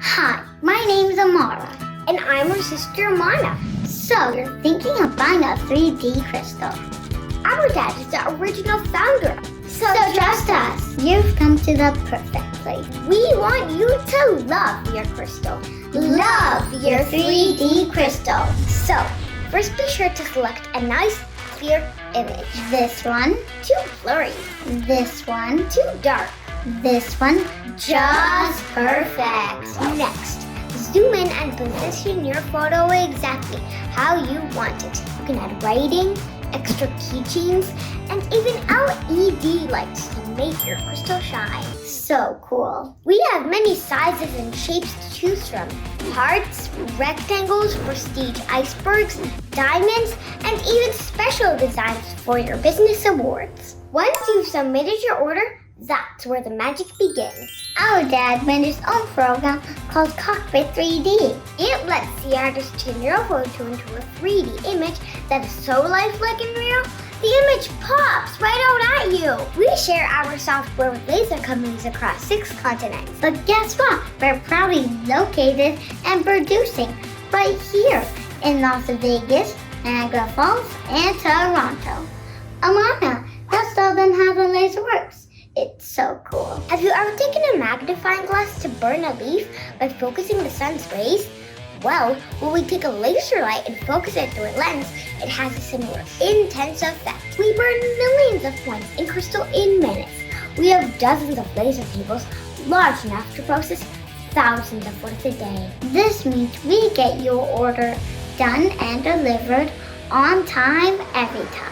Hi, my name's Amara. And I'm her sister Mana. So, you're thinking of buying a 3D crystal. Our dad is the original founder. So trust us. You've come to the perfect place. We want you to love your crystal. Love your 3D crystal. So, first be sure to select a nice, clear image. This one. Too blurry. This one. Too dark. This one. Just perfect. Next, zoom in and position your photo exactly how you want it. You can add writing, extra keychains, and even LED lights to make your crystal shine. So cool. We have many sizes and shapes to choose from. Hearts, rectangles, prestige icebergs, diamonds, and even special designs for your business awards. Once you've submitted your order, that's where the magic begins. Our dad made his own program called Cockpit 3D. It lets the artist turn your photo into a 3D image that is so lifelike and real, the image pops right out at you. We share our software with laser companies across 6 continents. But guess what? We're proudly located and producing right here in Las Vegas, Niagara Falls, and Toronto. Amana, let's tell them how the laser works. It's so cool. Have you ever taken a magnifying glass to burn a leaf by focusing the sun's rays? Well, when we take a laser light and focus it through a lens, it has a similar intense effect. We burn millions of points in crystal in minutes. We have dozens of laser cables large enough to process thousands of words a day. This means we get your order done and delivered on time every time.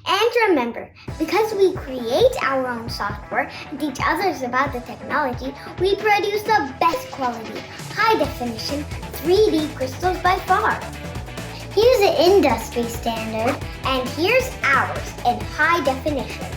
And remember, because we create our own software and teach others about the technology, we produce the best quality, high-definition 3D crystals by far. Here's the industry standard, and here's ours in high definition.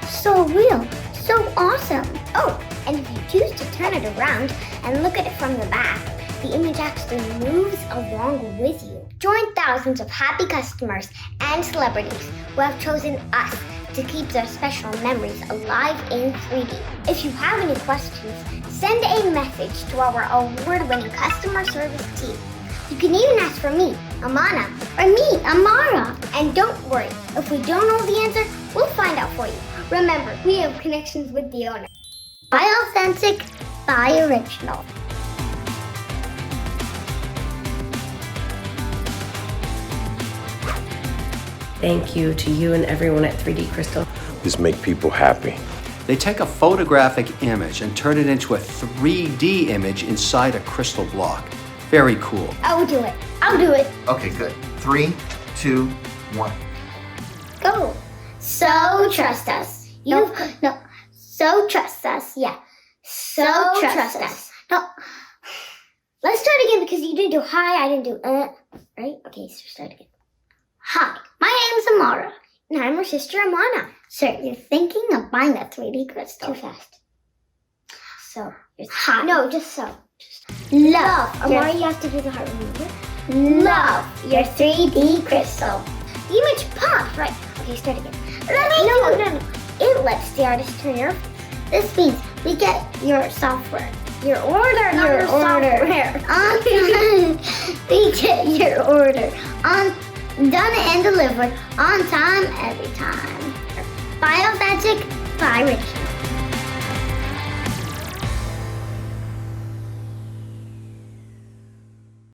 So real, so awesome. Oh, and if you choose to turn it around and look at it from the back, the image actually moves along with you. Join thousands of happy customers and celebrities who have chosen us to keep their special memories alive in 3D. If you have any questions, send a message to our award-winning customer service team. You can even ask for me, Amana, or me, Amara. And don't worry, if we don't know the answer, we'll find out for you. Remember, we have connections with the owner. Buy authentic, buy original. Thank you to you and everyone at 3D Crystal. Just make people happy. They take a photographic image and turn it into a 3D image inside a crystal block. Very cool. I'll do it. I'll do it. Okay, good. 3, 2, 1. Go. So trust us. So trust us. Yeah. So trust us. No. Let's start again because you didn't do hi, I didn't do right? Okay, so start again. Hi, my name's Amara. And I'm her sister Amana. Sir, you're thinking of buying a 3D crystal. Too fast. So. Hi. No, just so. Love. Amara, you have to do the heart, remember? Love your 3D crystal. The image popped, right? Okay, start again. No. It lets the artist turn your... This means we get your software. Your order, not your software. We get your order done and delivered on time every time. Buy authentic, buy original.